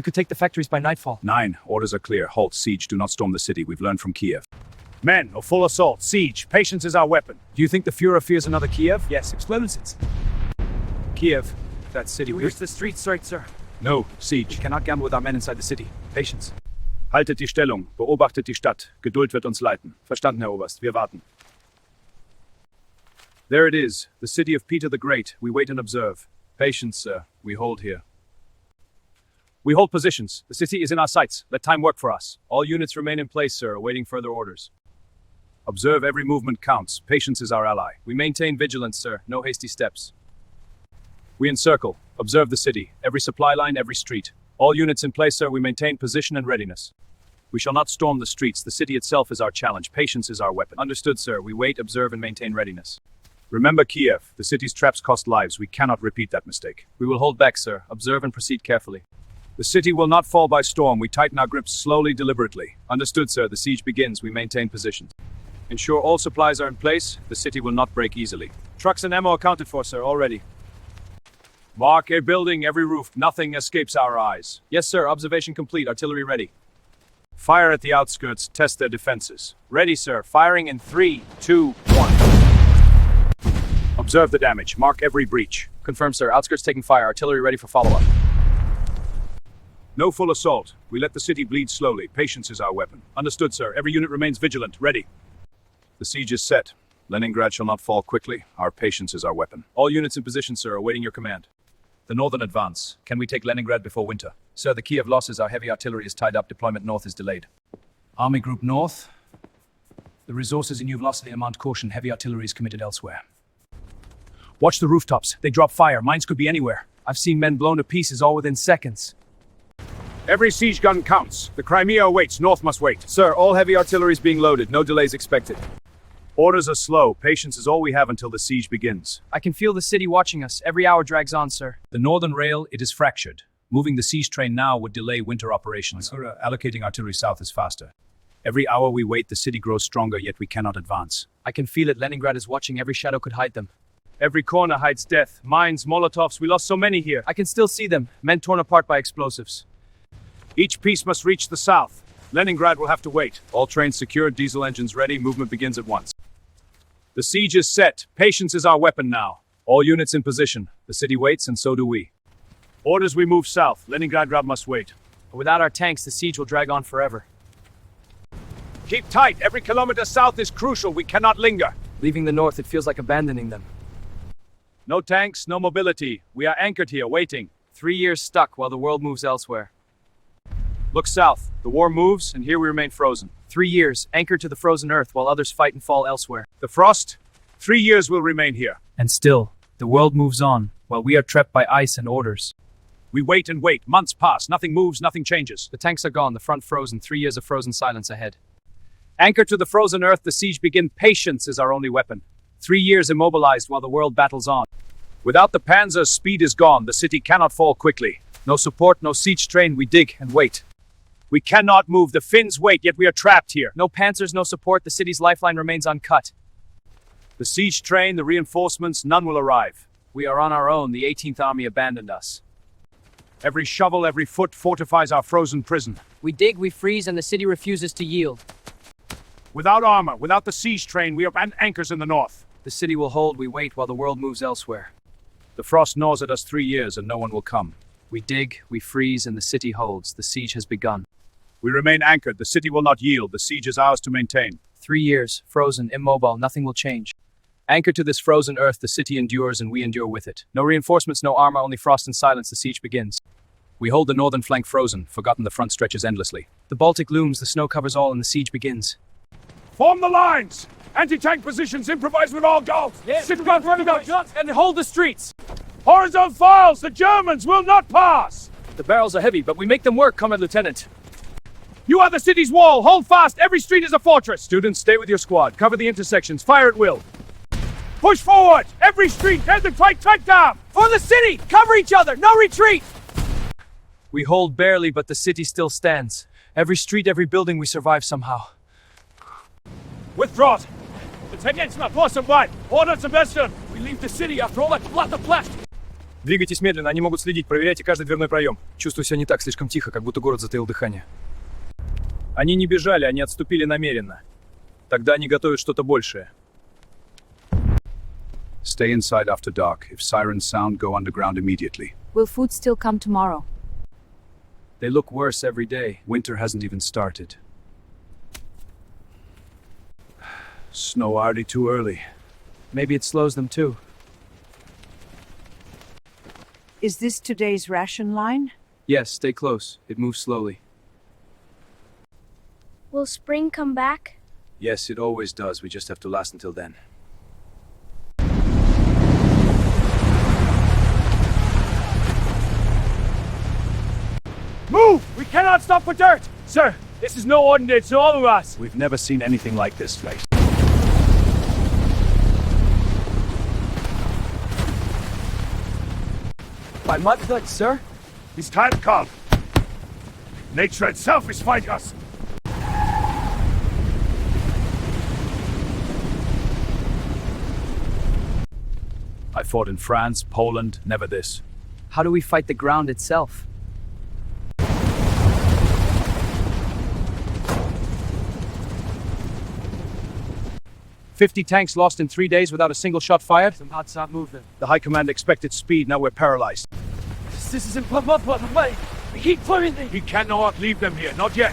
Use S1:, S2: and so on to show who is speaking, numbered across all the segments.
S1: We could take the factories by nightfall.
S2: 9. Orders are clear. Halt. Siege. Do not storm the city. We've learned from Kiev. Men, or full assault. Siege. Patience is our weapon.
S1: Do you think the Führer fears another Kiev?
S3: Yes, explosives.
S1: Kiev. That city.
S3: Where's the streets, right, sir?
S2: No. Siege.
S1: We cannot gamble with our men inside the city. Patience.
S2: Haltet die Stellung. Beobachtet die Stadt. Geduld wird uns leiten. Verstanden, Herr Oberst. Wir warten. There it is. The city of Peter the Great. We wait and observe. Patience, sir. We hold here. We hold positions. The city is in our sights. Let time work for us. All units remain in place, sir, awaiting further orders. Observe every movement counts. Patience is our ally. We maintain vigilance, sir. No hasty steps. We encircle. Observe the city. Every supply line, every street. All units in place, sir. We maintain position and readiness. We shall not storm the streets. The city itself is our challenge. Patience is our weapon. Understood, sir. We wait, observe, and maintain readiness. Remember Kiev. The city's traps cost lives. We cannot repeat that mistake. We will hold back, sir. Observe and proceed carefully. The city will not fall by storm. We tighten our grips slowly, deliberately. Understood, sir. The siege begins. We maintain positions. Ensure all supplies are in place. The city will not break easily. Trucks and ammo accounted for, sir. Already. Mark a building, every roof. Nothing escapes our eyes. Yes, sir. Observation complete. Artillery ready. Fire at the outskirts. Test their defenses. Ready, sir. Firing in 3, 2, 1. Observe the damage. Mark every breach.
S1: Confirmed, sir. Outskirts taking fire. Artillery ready for follow-up.
S2: No full assault. We let the city bleed slowly. Patience is our weapon. Understood, sir. Every unit remains vigilant. Ready. The siege is set. Leningrad shall not fall quickly. Our patience is our weapon. All units in position, sir, awaiting your command. The northern advance. Can we take Leningrad before winter?
S1: Sir, the Kiev losses. Our heavy artillery is tied up. Deployment north is delayed. Army Group North. The resources in you've lost the amount caution. Heavy artillery is committed elsewhere. Watch the rooftops. They drop fire. Mines could be anywhere. I've seen men blown to pieces all within seconds.
S2: Every siege gun counts. The Crimea awaits. North must wait. Sir, all heavy artillery is being loaded. No delays expected. Orders are slow. Patience is all we have until the siege begins.
S1: I can feel the city watching us. Every hour drags on, sir.
S2: The northern rail, it is fractured. Moving the siege train now would delay winter operations. Allocating artillery south is faster. Every hour we wait, the city grows stronger, yet we cannot advance.
S1: I can feel it. Leningrad is watching. Every shadow could hide them.
S2: Every corner hides death. Mines, Molotovs. We lost so many here.
S1: I can still see them. Men torn apart by explosives.
S2: Each piece must reach the south. Leningrad will have to wait. All trains secured, diesel engines ready. Movement begins at once. The siege is set. Patience is our weapon now. All units in position. The city waits, and so do we. Orders we move south. Leningrad must wait.
S1: Without our tanks, the siege will drag on forever.
S2: Keep tight. Every kilometer south is crucial. We cannot linger.
S1: Leaving the north, it feels like abandoning them.
S2: No tanks, no mobility. We are anchored here, waiting.
S1: 3 years stuck while the world moves elsewhere.
S2: Look south. The war moves, and here we remain frozen.
S1: 3 years, anchored to the frozen earth while others fight and fall elsewhere.
S2: The frost? 3 years will remain here.
S1: And still, the world moves on, while we are trapped by ice and orders.
S2: We wait and wait. Months pass. Nothing moves, nothing changes.
S1: The tanks are gone, the front frozen. 3 years of frozen silence ahead.
S2: Anchored to the frozen earth, the siege begins. Patience is our only weapon. 3 years immobilized while the world battles on. Without the panzers, speed is gone. The city cannot fall quickly. No support, no siege train. We dig and wait. We cannot move. The Finns wait, yet we are trapped here.
S1: No panzers, no support. The city's lifeline remains uncut.
S2: The siege train, the reinforcements, none will arrive.
S1: We are on our own. The 18th Army abandoned us.
S2: Every shovel, every foot fortifies our frozen prison.
S4: We dig, we freeze, and the city refuses to yield.
S2: Without armor, without the siege train, we are anchors in the north.
S1: The city will hold. We wait while the world moves elsewhere.
S2: The frost gnaws at us 3 years, and no one will come.
S1: We dig, we freeze, and the city holds. The siege has begun.
S2: We remain anchored. The city will not yield. The siege is ours to maintain.
S1: 3 years, frozen, immobile, nothing will change. Anchored to this frozen earth, the city endures and we endure with it. No reinforcements, no armor, only frost and silence. The siege begins. We hold the northern flank frozen, forgotten the front stretches endlessly. The Baltic looms, the snow covers all, and the siege begins.
S2: Form the lines! Anti-tank positions, improvise with all guns!
S4: Yes,
S2: Sit guns,
S4: and hold the streets!
S2: Horizontal files! The Germans will not pass!
S1: The barrels are heavy, but we make them work, Comrade Lieutenant.
S2: You are the city's wall! Hold fast! Every street is a fortress! Students, stay with your squad. Cover the intersections. Fire at will. Push forward! Every street! Head the fight! Tight down!
S4: For the city! Cover each other! No retreat!
S1: We hold barely, but the city still stands. Every street, every building, we survive somehow.
S2: Withdraw! The Tenants not force weit! Order zum Besten!
S4: We leave the city after all that blood.
S2: Двигайтесь медленно, они могут следить, проверяйте каждый дверной проем. Чувствую себя не так, слишком тихо, как будто город затаил дыхание. Они не бежали, они отступили намеренно. Тогда они готовят что-то большее.
S1: Stay inside after dark. If sirens sound, go underground immediately.
S5: Will food still come tomorrow?
S1: They look worse every day. Winter hasn't even started. Snow already too early.
S3: Maybe it slows them too.
S6: Is this today's ration line?
S3: Yes, stay close. It moves slowly.
S7: Will spring come back?
S1: Yes, it always does. We just have to last until then.
S4: Move! We cannot stop for dirt! Sir, this is no ordinary to all of us!
S1: We've never seen anything like this place.
S4: By mudfloods, sir?
S8: It's time to come. Nature itself is fighting us.
S1: I fought in France, Poland, never this.
S4: How do we fight the ground itself?
S2: "50 tanks lost in 3 days without a single shot fired.
S4: Some hot stop movement.
S2: The High Command expected speed, now we're paralyzed.
S4: This isn't mudflood way. We keep plummeting.
S8: We cannot leave them here, not yet.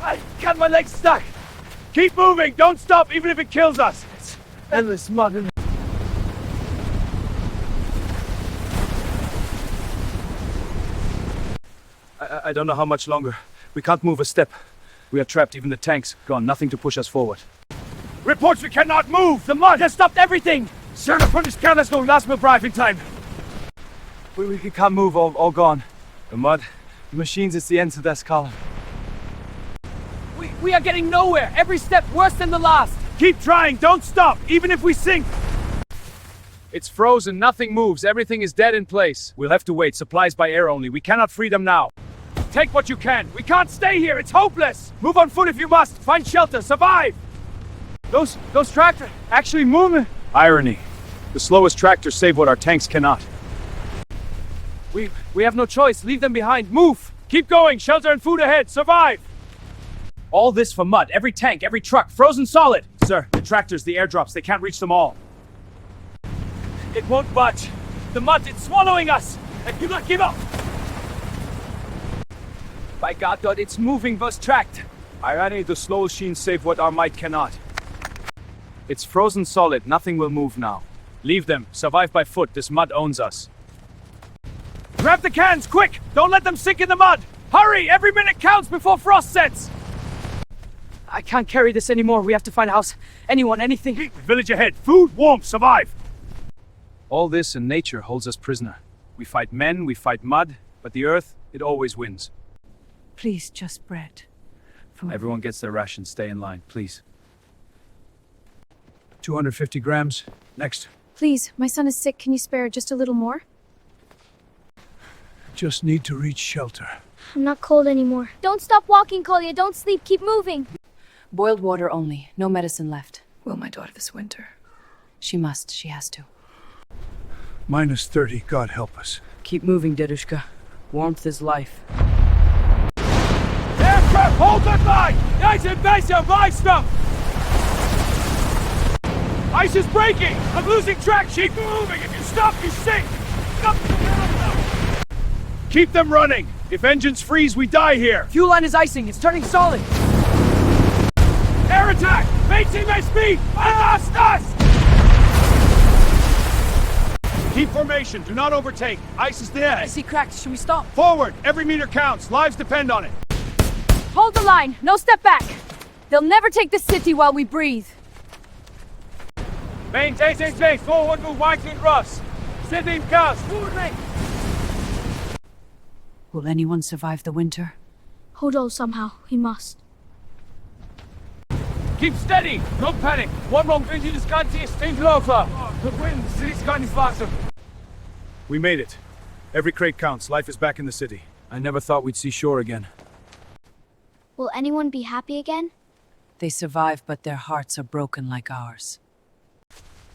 S4: I got my legs stuck. Keep moving. Don't stop, even if it kills us. It's endless mud.
S2: I don't know how much longer. We can't move a step. We are trapped, even the tanks gone, nothing to push us forward.
S8: Reports we cannot move.
S4: The mud has stopped everything.
S8: Sir, the British careless no last minute arrive in time.
S2: We can't move, all gone. The mud, the machines, it's the end of this column.
S4: We are getting nowhere. Every step worse than the last.
S8: Keep trying, don't stop, even if we sink.
S2: It's frozen, nothing moves, everything is dead in place. We'll have to wait, supplies by air only. We cannot free them now.
S8: Take what you can. We can't stay here, it's hopeless. Move on foot if you must. Find shelter, survive.
S2: Those tractors actually moving. Irony. The slowest tractors save what our tanks cannot.
S4: We have no choice. Leave them behind. Move.
S8: Keep going, shelter and food ahead, survive.
S2: All this for mud, every tank, every truck, frozen solid. Sir, the tractors, the airdrops, they can't reach them all.
S8: It won't budge. The mud, it's swallowing us. And do not give up.
S4: By God, God, it's moving those tracked.
S2: Irony, the slow machines save what our might cannot. It's frozen solid, nothing will move now. Leave them, survive by foot, this mud owns us.
S8: Grab the cans, quick! Don't let them sink in the mud! Hurry! Every minute counts before frost sets!
S4: I can't carry this anymore. We have to find a house. Anyone, anything.
S8: Village ahead. Food, warmth, survive!
S2: All this and nature holds us prisoner. We fight men, we fight mud, but the earth, it always wins.
S6: Please, just bread. Food.
S2: Everyone gets their rations, stay in line, please.
S1: 250 grams. Next.
S7: Please, my son is sick. Can you spare just a little more?
S1: Just need to reach shelter.
S7: I'm not cold anymore. Don't stop walking, Kolya. Don't sleep. Keep moving.
S5: Boiled water only. No medicine left.
S6: Will my daughter this winter?
S5: She must. She has to.
S1: Minus 30. God help us.
S4: Keep moving, Dedushka. Warmth is life.
S8: Aircraft, hold that line! Nice and base your stuff! Ice is breaking! I'm losing track! Keep moving! If you stop, you sink! Stop! Keep them running! If engines freeze, we die here!
S4: Fuel line is icing. It's turning solid.
S8: Air attack! Maintain my speed! Us! Keep formation, do not overtake. Ice is
S4: I
S8: there.
S4: see cracks. Should we stop?
S8: Forward, every meter counts. Lives depend on it.
S5: Hold the line. No step back. They'll never take the city while we breathe.
S8: Maintain space. Forward, move widely across. Setting cast. Forward, mate.
S6: Will anyone survive the winter?
S7: Hold on somehow. We must.
S8: Keep steady. Don't panic. One wrong vision is can't see. Stay closer. The wind, the city's gone faster.
S2: We made it. Every crate counts, life is back in the city. I never thought we'd see shore again.
S7: Will anyone be happy again?
S6: They survive, but their hearts are broken like ours.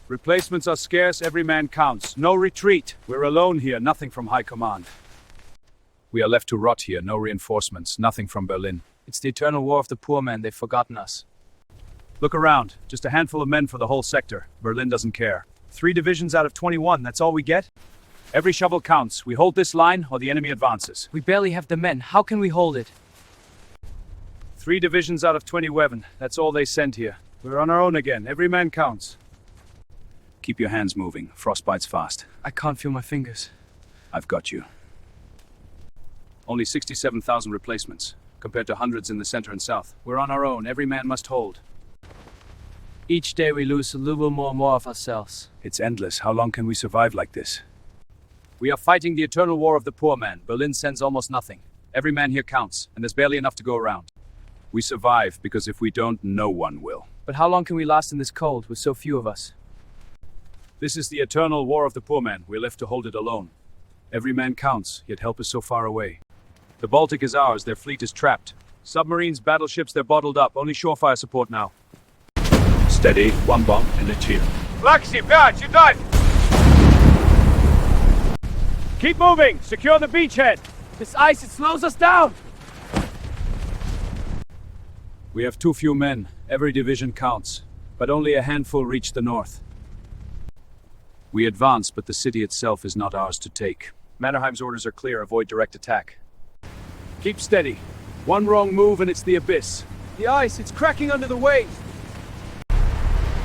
S2: Replacements are scarce, every man counts. No retreat. We're alone here, nothing from high command.
S1: We are left to rot here, no reinforcements, nothing from Berlin.
S3: It's the eternal war of the poor man. They've forgotten us.
S2: Look around. Just a handful of men for the whole sector. Berlin doesn't care. 3 divisions out of 21, that's all we get? Every shovel counts. We hold this line, or the enemy advances.
S3: We barely have the men. How can we hold it?
S2: 3 divisions out of 21, that's all they sent here. We're on our own again. Every man counts.
S1: Keep your hands moving. Frostbite's fast.
S3: I can't feel my fingers.
S1: I've got you.
S2: Only 67,000 replacements, compared to hundreds in the center and south. We're on our own. Every man must hold.
S3: Each day we lose a little more of ourselves.
S1: It's endless. How long can we survive like this?
S2: We are fighting the eternal war of the poor man. Berlin sends almost nothing. Every man here counts, and there's barely enough to go around.
S1: We survive because if we don't, no one will.
S3: But how long can we last in this cold with so few of us?
S2: This is the eternal war of the poor man. We're left to hold it alone. Every man counts, yet help is so far away. The Baltic is ours, their fleet is trapped. Submarines, battleships, they're bottled up. Only shorefire support now.
S1: Steady, 1 bomb, and it's here.
S8: Laxi, Pat, you done! Keep moving! Secure the beachhead! This ice, it slows us down!
S2: We have too few men. Every division counts. But only a handful reach the north. We advance, but the city itself is not ours to take. Mannerheim's orders are clear. Avoid direct attack. Keep steady. 1 wrong move and it's the abyss.
S8: The ice, it's cracking under the weight!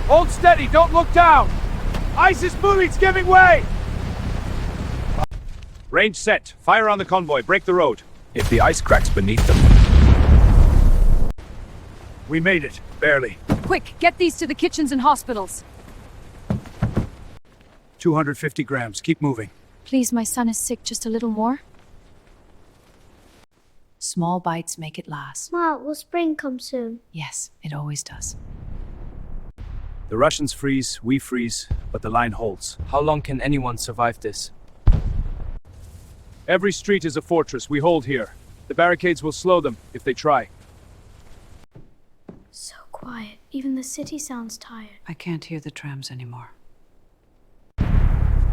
S8: Hold steady, don't look down! Ice is moving, it's giving way!
S2: Range set. Fire on the convoy. Break the road.
S1: If the ice cracks beneath them.
S2: We made it. Barely.
S5: Quick, get these to the kitchens and hospitals.
S2: 250 grams. Keep moving.
S7: Please, my son is sick. Just a little more.
S6: Small bites make it last.
S7: Ma, will spring come soon?
S6: Yes, it always does.
S2: The Russians freeze, we freeze, but the line holds.
S3: How long can anyone survive this?
S2: Every street is a fortress. We hold here. The barricades will slow them if they try.
S7: So quiet. Even the city sounds tired.
S6: I can't hear the trams anymore.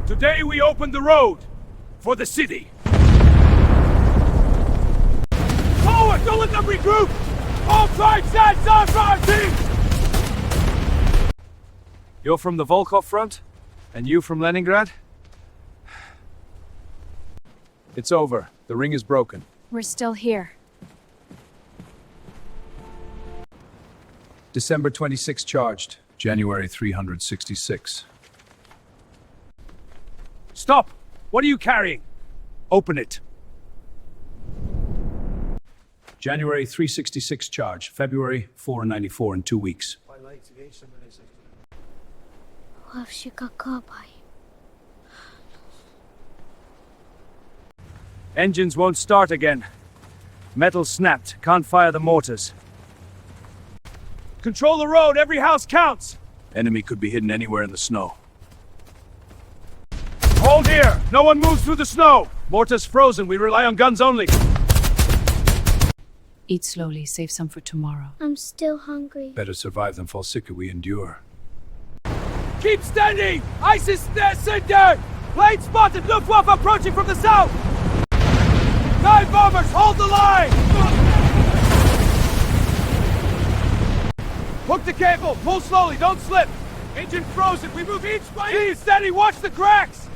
S8: Today we opened the road for the city. Forward! Don't let them regroup! All sides, sides, on our team!
S2: You're from the Volga front? And you from Leningrad? It's over. The ring is broken.
S5: We're still here.
S1: December 26 charged. January 366.
S8: Stop! What are you carrying?
S2: Open it.
S1: January 366 charge. February 494 in 2 weeks.
S2: Engines won't start again. Metal snapped. Can't fire the mortars.
S8: Control the road, every house counts!
S1: Enemy could be hidden anywhere in the snow.
S8: Hold here! No one moves through the snow!
S2: Mortars frozen. We rely on guns only.
S6: Eat slowly, save some for tomorrow.
S7: I'm still hungry.
S1: Better survive than fall sick if we endure.
S8: Keep standing! Ice is there! Plane spotted! Luftwaffe approaching from the south! 9 bombers, hold the line! Hook the cable! Pull slowly, don't slip! Engine frozen, we move each by each! Steady, watch the cracks!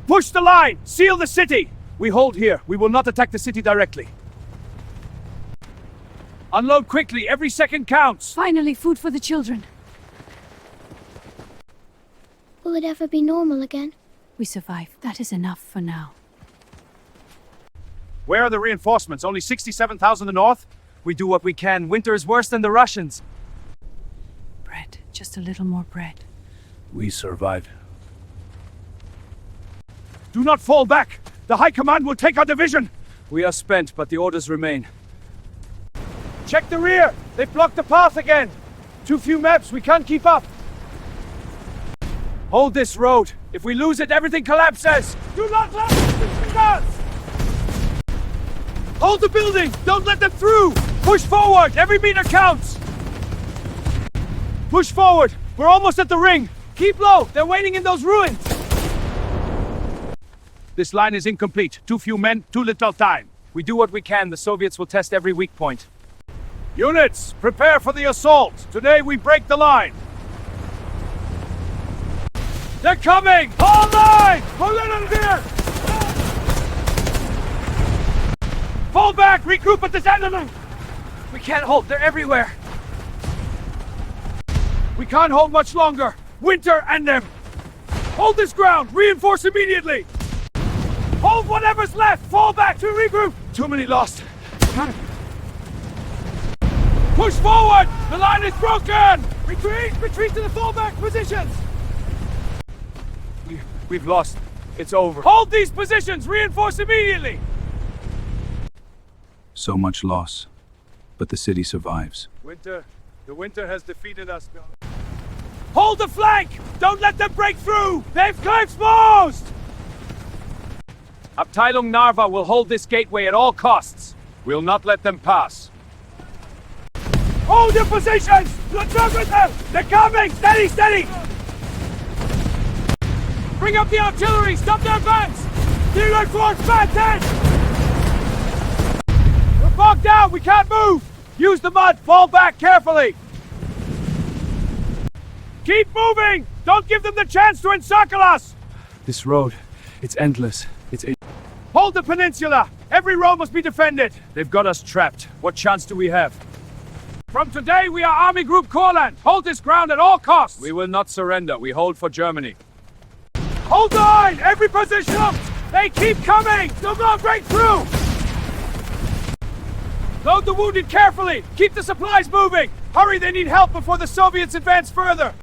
S2: Push the line! Seal the city! We hold here. We will not attack the city directly. Unload quickly. Every second counts.
S5: Finally, food for the children.
S7: Will it ever be normal again?
S6: We survive. That is enough for now.
S2: Where are the reinforcements? Only 67,000 in the north?
S3: We do what we can. Winter is worse than the Russians.
S6: Bread. Just a little more bread.
S1: We survive.
S2: Do not fall back! The High Command will take our division! We are spent, but the orders remain.
S8: Check the rear! They've blocked the path again! Too few maps, we can't keep up!
S2: Hold this road! If we lose it, everything collapses!
S8: Do not let them us! Hold the building! Don't let them through!
S2: Push forward! Every meter counts!
S8: Push forward! We're almost at the ring! Keep low! They're waiting in those ruins!
S2: This line is incomplete. Too few men, too little time. We do what we can. The Soviets will test every weak point. Units, prepare for the assault. Today we break the line.
S8: They're coming! Hold line! Hold it here! Fall back! Regroup at this enemy!
S3: We can't hold. They're everywhere.
S8: We can't hold much longer! Winter and them! Hold this ground! Reinforce immediately! Hold whatever's left! Fall back to regroup! Too many lost! Push forward! The line is broken! Retreat! Retreat to the fallback positions!
S2: We've lost. It's over.
S8: Hold these positions! Reinforce immediately!
S1: So much loss, but the city survives.
S2: The winter has defeated us.
S8: Hold the flank! Don't let them break through! They've exposed!
S2: Abteilung Narva will hold this gateway at all costs. We'll not let them pass.
S8: Hold your positions! Let's work with them! They're coming! Steady, steady! Bring up the artillery! Stop their advance! Dealer force bad 10! We're bogged down! We can't move! Use the mud! Fall back carefully! Keep moving! Don't give them the chance to encircle us!
S2: This road, it's endless.
S8: Hold the peninsula! Every road must be defended!
S2: They've got us trapped. What chance do we have?
S8: From today, we are Army Group Courland! Hold this ground at all costs!
S2: We will not surrender. We hold for Germany.
S8: Hold the line! Every position up! They keep coming! Do not break through! Load the wounded carefully! Keep the supplies moving! Hurry, they need help before the Soviets advance further!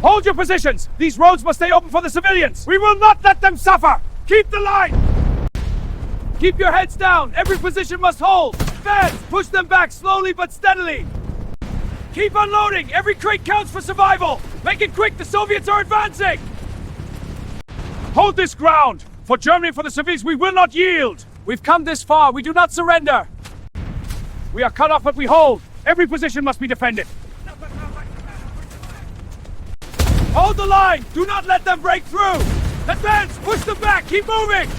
S8: Hold your positions! These roads must stay open for the civilians! We will not let them suffer! Keep the line! Keep your heads down! Every position must hold! Feds, push them back slowly but steadily! Keep unloading! Every crate counts for survival! Make it quick! The Soviets are advancing! Hold this ground! For Germany and for the civilians, we will not yield! We've come this far, we do not surrender! We are cut off, but we hold! Every position must be defended! Hold the line! Do not let them break through! Advance! Push them back! Keep moving!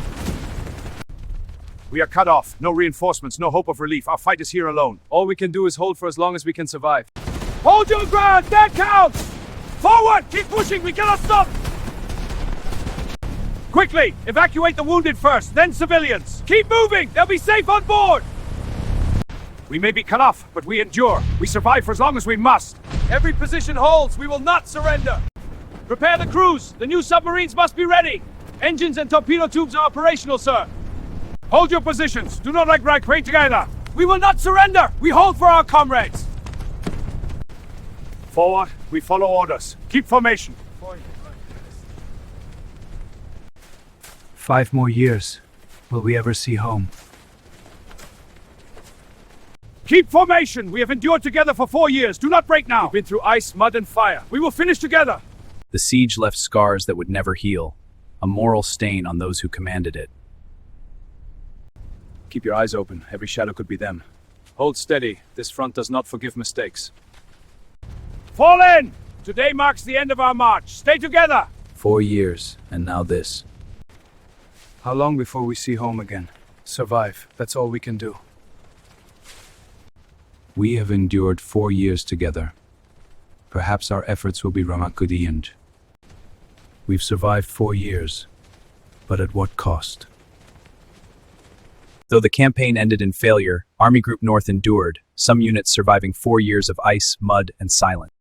S2: We are cut off. No reinforcements, no hope of relief. Our fight is here alone. All we can do is hold for as long as we can survive.
S8: Hold your ground! That counts! Forward! Keep pushing! We cannot stop! Quickly! Evacuate the wounded first, then civilians! Keep moving! They'll be safe on board!
S2: We may be cut off, but we endure. We survive for as long as we must.
S8: Every position holds! We will not surrender! Prepare the crews! The new submarines must be ready! Engines and torpedo tubes are operational, sir!
S2: Hold your positions. Do not wait together.
S8: We will not surrender! We hold for our comrades!
S2: Forward. We follow orders. Keep formation.
S1: 5 more years. Will we ever see home?
S2: Keep formation. We have endured together for 4 years. Do not break now. We've been through ice, mud, and fire. We will finish together.
S1: The siege left scars that would never heal, a moral stain on those who commanded it.
S2: Keep your eyes open. Every shadow could be them. Hold steady. This front does not forgive mistakes.
S8: Fall in! Today marks the end of our march. Stay together!
S1: 4 years, and now this.
S2: How long before we see home again? Survive. That's all we can do.
S1: We have endured 4 years together. Perhaps our efforts will be remarkable. We've survived 4 years, but at what cost? Though the campaign ended in failure, Army Group North endured, some units surviving 4 years of ice, mud, and silence.